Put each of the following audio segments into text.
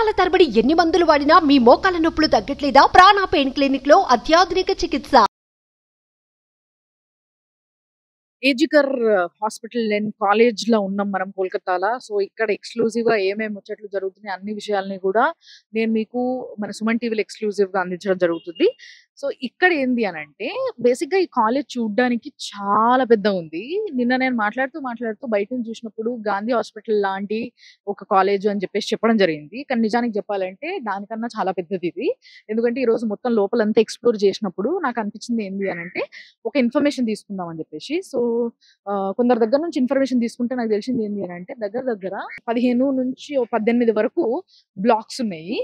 సంవత్సరాల తరబడి ఎన్ని మందులు వాడినా మీ మోకాల నొప్పులు తగ్గట్లేదా? ప్రాణ పెయిన్ క్లినిక్ లో అత్యాధునిక చికిత్స. ఏజికర్ హాస్పిటల్ అండ్ కాలేజ్‌లో ఉన్నాం మనం కోల్కతాలో. సో, ఇక్కడ ఎక్స్‌క్లూజివ్‌గా ఏమేమి ముచ్చట్లు జరుగుతున్నాయి అన్ని విషయాల్ని కూడా నేను మీకు మన సుమన్ టీవీలో ఎక్స్‌క్లూజివ్‌గా అందించడం జరుగుతుంది. సో, ఇక్కడ ఏంది అనంటే బేసిక్‌గా ఈ కాలేజ్ చూడ్డానికి చాలా పెద్దగుంది. నిన్న నేను మాట్లాడుతూ బయట నుంచి చూసినప్పుడు గాంధీ హాస్పిటల్ లాంటి ఒక కాలేజు అని చెప్పడం జరిగింది. కానీ నిజానికి చెప్పాలంటే దానికన్నా చాలా పెద్దదిది. ఎందుకంటే ఈరోజు మొత్తం లోపలంతా ఎక్స్‌ప్లోర్ చేసినప్పుడు నాకు అనిపించింది ఏంది అనంటే ఒక ఇన్ఫర్మేషన్ తీసుకుందాం అని చెప్పేసి. సో, కొందరి దగ్గర నుంచి ఇన్ఫర్మేషన్ తీసుకుంటే నాకు తెలిసింది ఏంది అనంటే దగ్గర దగ్గర 15 నుంచి 18 వరకు బ్లాక్స్ ఉన్నాయి.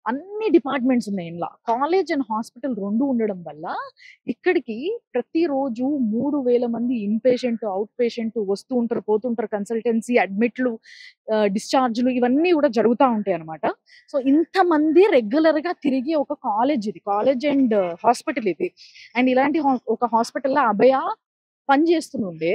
అన్ని డిపార్ట్మెంట్స్ ఉన్నాయి ఇందులో. కాలేజ్ అండ్ హాస్పిటల్ 2 ఉండడం వల్ల ఇక్కడికి ప్రతిరోజు 3000 మంది ఇన్ పేషెంట్, ఔట్ పేషెంట్ వస్తూ ఉంటారు, పోతుంటారు. కన్సల్టెన్సీ, అడ్మిట్లు, డిశ్చార్జ్‌లు ఇవన్నీ కూడా జరుగుతా ఉంటాయన్నమాట. సో, ఇంతమంది రెగ్యులర్‌గా తిరిగే ఒక కాలేజ్ ఇది. కాలేజ్ అండ్ హాస్పిటల్ ఇది. అండ్ ఇలాంటి ఒక హాస్పిటల్‌లో అభయ పని చేస్తుండే.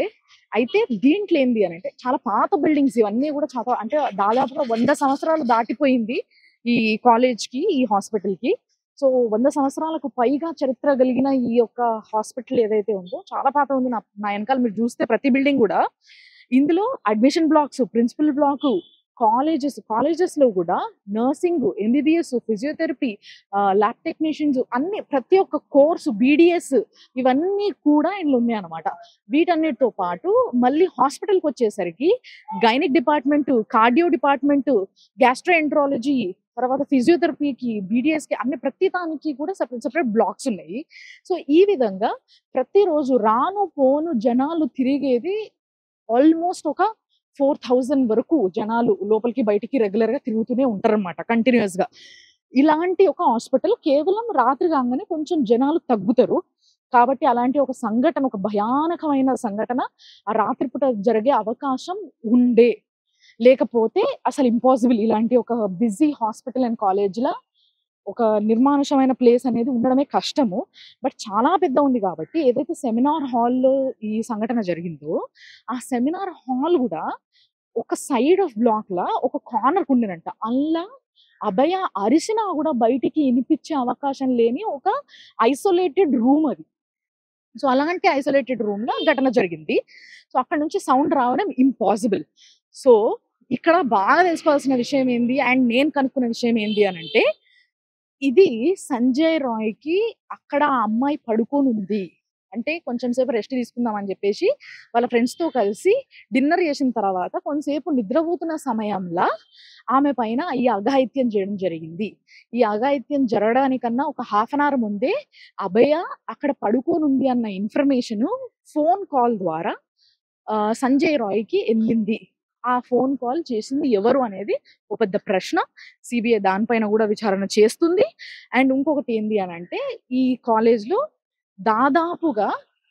అయితే దీంట్లో ఏంది అనంటే చాలా పాత బిల్డింగ్స్ ఇవన్నీ కూడా చాలా అంటే దాదాపుగా 100 సంవత్సరాలు దాటిపోయింది ఈ కాలేజ్‌కి, ఈ హాస్పిటల్‌కి. సో, 100 సంవత్సరాలకు పైగా చరిత్ర కలిగిన ఈ యొక్క హాస్పిటల్ ఏదైతే ఉందో చాలా పాత ఉంది. నా వెనకాల మీరు చూస్తే ప్రతి బిల్డింగ్ కూడా ఇందులో అడ్మిషన్ బ్లాక్స్, ప్రిన్సిపల్ బ్లాకు, కాలేజెస్‌లో కూడా nursing, MBBS, physiotherapy, lab technicians అన్ని ప్రతి ఒక్క కోర్సు, బీడీఎస్ ఇవన్నీ కూడా ఇందులో ఉన్నాయన్నమాట. వీటన్నిటితో పాటు మళ్ళీ హాస్పిటల్‌కి వచ్చేసరికి gynaec department, cardio department, gastroenterology, తర్వాత ఫిజియోథెరపీకి, బీడీఎస్‌కి అన్ని ప్రతి దానికి కూడా సెపరేట్ బ్లాక్స్ ఉన్నాయి. సో, ఈ విధంగా ప్రతిరోజు రాను పోను జనాలు తిరిగేది ఆల్మోస్ట్ ఒక 4000 వరకు జనాలు లోపలికి బయటికి రెగ్యులర్‌గా తిరుగుతూనే ఉంటారన్నమాట కంటిన్యూయస్‌గా. ఇలాంటి ఒక హాస్పిటల్ కేవలం రాత్రి కాంగానే కొంచెం జనాలు తగ్గుతారు. కాబట్టి అలాంటి ఒక సంఘటన, ఒక భయానకమైన సంఘటన ఆ రాత్రిపూట జరిగే అవకాశం ఉండే. లేకపోతే అసలు ఇంపాసిబుల్ ఇలాంటి ఒక బిజీ హాస్పిటల్ అండ్ కాలేజ్‌ల ఒక నిర్మానుషమైన ప్లేస్ అనేది ఉండడమే కష్టము. బట్ చాలా పెద్ద ఉంది కాబట్టి ఏదైతే సెమినార్ హాల్‌లో ఈ సంఘటన జరిగిందో, ఆ సెమినార్ హాల్ గూడా ఒక సైడ్ ఆఫ్ బ్లాక్‌ల ఒక కార్నర్‌కి ఉండేనంట. అల్లా అభయ అరిసినా గూడా బయటికి ఇనిపించే అవకాశం లేని ఒక ఐసోలేటెడ్ రూమ్ అది. సో, అలాంటి ఐసోలేటెడ్ రూమ్‌లో ఘటన జరిగింది. సో, అక్కడి నుంచి సౌండ్ రావడం ఇంపాసిబుల్. సో, ఇక్కడ బాగా తెలుసుకోవాల్సిన విషయం ఏంది అండ్ నేను కనుక్కున్న విషయం ఏంది అనంటే ఇది సంజయ్ రాయ్‌కి అక్కడ ఆ అమ్మాయి పడుకోనుంది. అంటే కొంచెం సేపు రెస్ట్ తీసుకుందాం అని జెప్పేసి వాళ్ళ ఫ్రెండ్స్‌తో కలిసి డిన్నర్ చేసిన తర్వాత కొంతసేపు నిద్రపోతున్న సమయంలో ఆమె పైన ఈ అఘాయిత్యం చేయడం జరిగింది. ఈ అఘాయిత్యం జరగడానికన్నా ఒక హాఫ్ అన్ అవర్ ముందే అభయ అక్కడ పడుకోనుంది అన్న ఇన్ఫర్మేషను ఫోన్ కాల్ ద్వారా సంజయ్ రాయ్‌కి ఎళ్ళింది. ఆ ఫోన్ కాల్ చేసింది ఎవరు అనేది ఒక పెద్ద ప్రశ్న. సీబీఐ దానిపైన గూడా విచారణ చేస్తుంది. అండ్ ఇంకొకటి ఏంది అనంటే ఈ కాలేజ్‌లో దాదాపుగా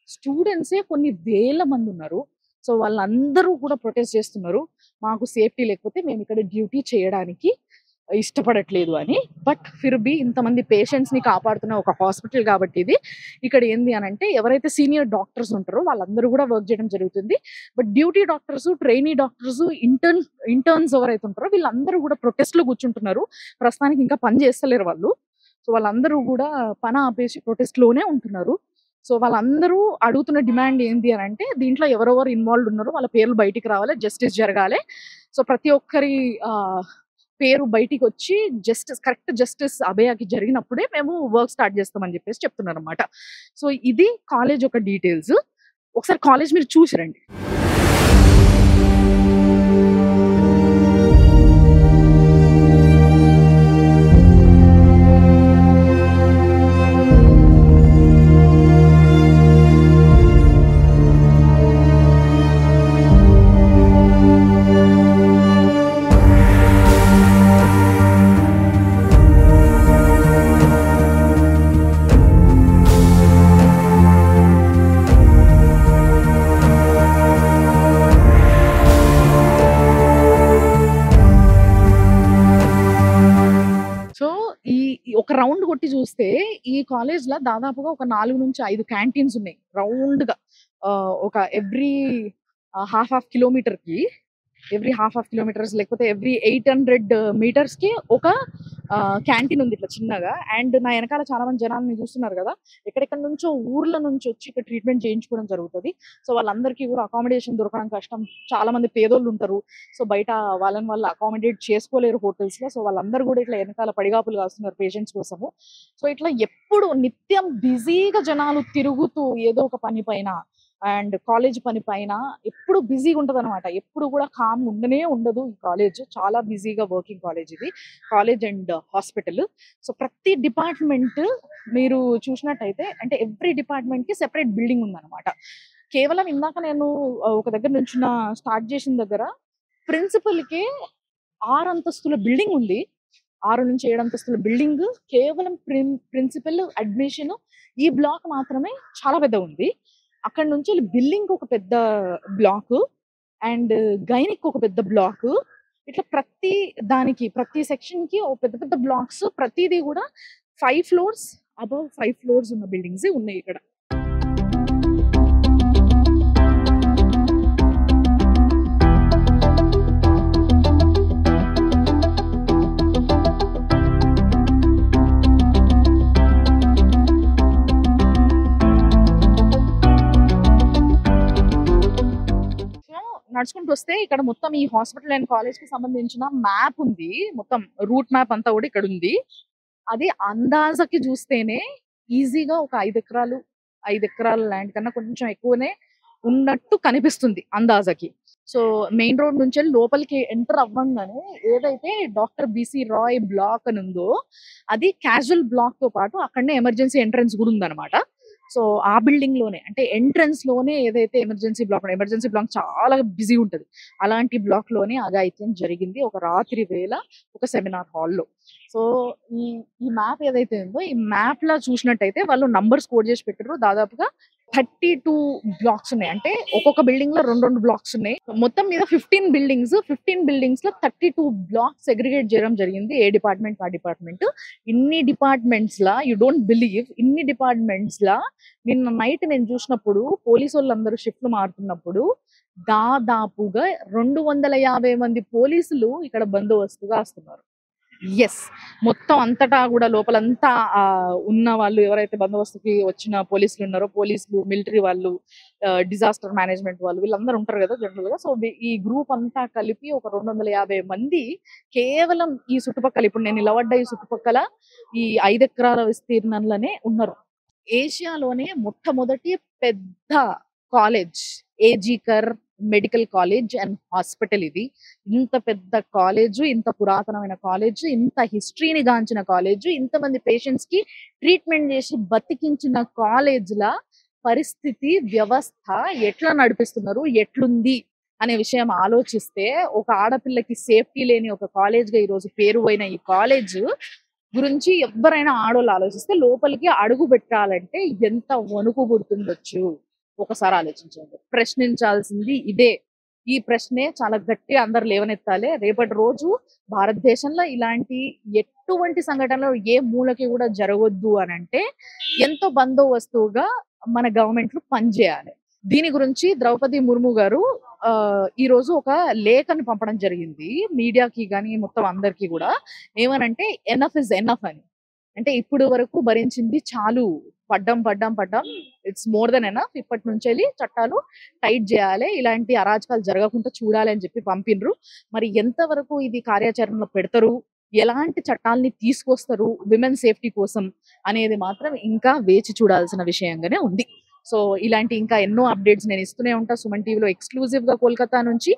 స్టూడెంట్సే కొన్ని వేల మందున్నారు. సో, వాళ్ళందరూ కూడా ప్రొటెస్ట్ చేస్తున్నారు. మాకు సేఫ్టీ లేకపోతే మేమిక్కడ డ్యూటీ చేయడానికి ఇష్టపడట్లేదు అని. బట్ ఫిర్ బీ ఇంతమంది పేషెంట్స్‌ని కాపాడుతున్న ఒక హాస్పిటల్ కాబట్టి ఇది. ఇక్కడ ఏంది అనంటే ఎవరైతే సీనియర్ డాక్టర్స్ ఉంటారో వాళ్ళందరూ కూడా వర్క్ చేయడం జరుగుతుంది. But duty doctors, trainee doctors, interns ఎవరైతే ఉంటారో వీళ్ళందరూ కూడా ప్రొటెస్ట్‌లో కూర్చుంటున్నారు. ప్రస్తుతానికి ఇంకా పని చేస్తలేరు వాళ్ళు. సో, వాళ్ళందరూ కూడా పని ఆపేసి ప్రొటెస్ట్‌లోనే ఉంటున్నారు. సో, వాళ్ళందరూ అడుగుతున్న డిమాండ్ ఏంది అనంటే దీంట్లో ఎవరెవరు ఇన్వాల్వ్డ్ ఉన్నారో వాళ్ళ పేర్లు బయటికి రావాలి. జస్టిస్ జరగాలి. సో, ప్రతి ఒక్కరి పేరు బయటికొచ్చి కరెక్ట్ జస్టిస్ అభయకి జరిగినప్పుడే మేము వర్క్ స్టార్ట్ చేస్తామని చెప్పేసి చెప్తున్నారన్నమాట. సో, ఇది కాలేజ్ యొక్క డీటెయిల్స్. ఒకసారి కాలేజ్ మీరు చూసి రండి. సో, ఈ ఈ ఒక రౌండ్ కొట్టి చూస్తే ఈ కాలేజ్‌లో దాదాపుగా ఒక 4-5 క్యాంటీన్స్ ఉన్నాయి. రౌండ్‌గా ఒక ఎవ్రీ హాఫ్ కిలోమీటర్‌కి ఎవ్రీ హాఫ్ కిలోమీటర్స్ లేకపోతే ఎవ్రీ 800 మీటర్స్కి ఒక క్యాంటీన్ ఉంది ఇట్లా చిన్నగా. అండ్ నా వెనకాల చాలా మంది జనాలని చూస్తున్నారు కదా, ఎక్కడెక్కడ నుంచో ఊర్ల నుంచి వచ్చి ఇక్కడ ట్రీట్మెంట్ చేయించుకోవడం జరుగుతుంది. సో వాళ్ళందరికీ కూడా అకామిడేషన్ దొరకడం కష్టం. చాలా మంది పేదోళ్ళు ఉంటారు. సో బయట వాళ్ళని వాళ్ళు అకామిడేట్ చేసుకోలేరు హోటల్స్లో. సో వాళ్ళందరూ కూడా ఇట్లా వెనకాల పడిగాపులు కాస్తున్నారు పేషెంట్స్ కోసము. సో ఇట్లా ఎప్పుడు నిత్యం బిజీగా జనాలు తిరుగుతూ ఏదో ఒక పని పైన అండ్ కాలేజ్ పని పైన ఎప్పుడు బిజీగా ఉంటుంది అనమాట. ఎప్పుడు కూడా కామ్ ఉండనే ఉండదు. ఈ కాలేజ్ చాలా బిజీగా వర్కింగ్ కాలేజ్ ఇది, కాలేజ్ అండ్ హాస్పిటల్. సో ప్రతి డిపార్ట్మెంట్ మీరు చూసినట్టయితే అంటే ఎవ్రీ డిపార్ట్మెంట్ కి సెపరేట్ బిల్డింగ్ ఉందన్నమాట. కేవలం ఇందాక నేను ఒక దగ్గర నుంచి స్టార్ట్ చేసిన దగ్గర ప్రిన్సిపల్ కి 6 అంతస్తుల బిల్డింగ్ ఉంది. 6 నుంచి 7 అంతస్తుల బిల్డింగ్ కేవలం ప్రిన్సిపల్ అడ్మిషన్ ఈ బ్లాక్ మాత్రమే చాలా పెద్ద ఉంది. అక్కడ నుంచి బిల్డింగ్ ఒక పెద్ద బ్లాక్ అండ్ గైనిక్ ఒక పెద్ద బ్లాక్, ఇట్లా ప్రతి దానికి ప్రతి సెక్షన్ కి ఒక పెద్ద పెద్ద బ్లాక్స్, ప్రతిదీ కూడా 5 ఫ్లోర్స్ అబౌవ్ 5 ఫ్లోర్స్ ఉన్న బిల్డింగ్స్ ఉన్నాయి ఇక్కడ. నడుచుకుంటూ వస్తే ఇక్కడ మొత్తం ఈ హాస్పిటల్ అండ్ కాలేజ్ కి సంబంధించిన మ్యాప్ ఉంది. మొత్తం రూట్ మ్యాప్ అంతా కూడా ఇక్కడ ఉంది. అది అందాజకి చూస్తేనే ఈజీగా ఒక 5 ఎకరాల ల్యాండ్ కన్నా కొంచెం ఎక్కువనే ఉన్నట్టు కనిపిస్తుంది అందాజకి. సో మెయిన్ రోడ్ నుంచి లోపలికి ఎంటర్ అవ్వంగానే ఏదైతే డాక్టర్ బిసి రాయ్ బ్లాక్ అని ఉందో అది క్యాజువల్ బ్లాక్ తో పాటు అక్కడనే ఎమర్జెన్సీ ఎంట్రన్స్ కూడా ఉందన్నమాట. సో ఆ బిల్డింగ్ లోనే అంటే ఎంట్రన్స్ లోనే ఏదైతే ఎమర్జెన్సీ బ్లాక్ చాలా బిజీ ఉంటది, అలాంటి బ్లాక్ లోనే అఘాయిత్యం జరిగింది ఒక రాత్రి వేళ ఒక సెమినార్ హాల్లో. సో ఈ మ్యాప్ ఏదైతే ఉందో ఈ మ్యాప్ లా చూసినట్టయితే వాళ్ళు నంబర్స్ కోడ్ చేసి పెట్టారు. దాదాపుగా 32 బ్లాక్స్ ఉన్నాయి. అంటే ఒక్కొక్క బిల్డింగ్ లో 2 బ్లాక్స్ ఉన్నాయి. మొత్తం మీద 15 బిల్డింగ్స్ లో 32 బ్లాక్స్ సెగ్రిగేట్ చేయడం జరిగింది. ఏ డిపార్ట్మెంట్ ఆ డిపార్ట్మెంట్. ఇన్ని departments law you don't believe, ఇన్ని డిపార్ట్మెంట్స్ లా నిన్న నైట్ నేను చూసినప్పుడు పోలీసు వాళ్ళందరూ షిఫ్ట్లు మారుతున్నప్పుడు దాదాపుగా 250 మంది పోలీసులు ఇక్కడ బందోబస్తుగా వస్తున్నారు. ఎస్, మొత్తం అంతటా కూడా లోపలంతా ఉన్న వాళ్ళు ఎవరైతే బందోబస్తుకి వచ్చిన పోలీసులు ఉన్నారో, పోలీసులు, మిలిటరీ వాళ్ళు, డిజాస్టర్ మేనేజ్మెంట్ వాళ్ళు, వీళ్ళందరూ ఉంటారు కదా జనరల్ గా. సో ఈ గ్రూప్ అంతా కలిపి ఒక 250 మంది కేవలం ఈ చుట్టుపక్కల, ఇప్పుడు నేను నిలబడ్డ ఈ చుట్టుపక్కల ఈ 5 ఎకరాల విస్తీర్ణంలోనే ఉన్నారు. ఏషియాలోనే మొట్టమొదటి పెద్ద కాలేజ్ ఏజీకర్ మెడికల్ కాలేజ్ అండ్ హాస్పిటల్ ఇది. ఇంత పెద్ద కాలేజ్, ఇంత పురాతనమైన కాలేజ్, ఇంత హిస్టరీని గాంచిన కాలేజ్, ఇంతమంది పేషెంట్స్ కి ట్రీట్మెంట్ చేసి బతికించిన కాలేజ్ల పరిస్థితి, వ్యవస్థ ఎట్లా నడిపిస్తున్నారు, ఎట్లుంది అనే విషయం ఆలోచిస్తే ఒక ఆడపిల్లకి సేఫ్టీ లేని ఒక కాలేజ్ గా ఈరోజు పేరు పోయిన ఈ కాలేజ్ గురించి ఎవరైనా ఆడోళ్ళు ఆలోచిస్తే లోపలికి అడుగు పెట్టాలంటే ఎంత వణుకు పుడుతుండొచ్చు ఒకసారి ఆలోచించండి. ప్రశ్నించాల్సింది ఇదే. ఈ ప్రశ్నే చాలా గట్టిగా అందరు లేవనెత్తాలి. రేపటి రోజు భారతదేశంలో ఇలాంటి ఎటువంటి సంఘటనలు ఏ మూలకి కూడా జరగొద్దు అని అంటే ఎంతో బందోబస్తుగా మన గవర్నమెంట్లు పనిచేయాలి. దీని గురించి ద్రౌపది ముర్ము గారు ఈ రోజు ఒక లేఖను పంపడం జరిగింది మీడియాకి కానీ మొత్తం అందరికి కూడా. ఏమనంటే ఎనఫ్ ఇస్ ఎనఫ్ అని, అంటే ఇప్పుడు వరకు భరించింది చాలు, పడ్డం ఇట్స్ మోర్ దెన్ ఎనఫ్. ఇప్పటి నుంచి చట్టాలు టైట్ చేయాలి, ఇలాంటి అరాచకాలు జరగకుండా చూడాలి అని చెప్పి పంపినరు. మరి ఎంతవరకు ఇది కార్యాచరణలో పెడతారు, ఎలాంటి చట్టాలని తీసుకొస్తారు విమెన్ సేఫ్టీ కోసం అనేది మాత్రం ఇంకా వేచి చూడాల్సిన విషయంగానే ఉంది. సో ఇలాంటి ఇంకా ఎన్నో అప్డేట్స్ నేను ఇస్తూనే ఉంటా సుమన్ టీవీలో ఎక్స్క్లూజివ్ గా కోల్కతా నుంచి.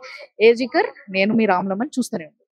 ఏజికర్, నేను మీ రామ్లమన్, చూస్తూనే ఉంటాను.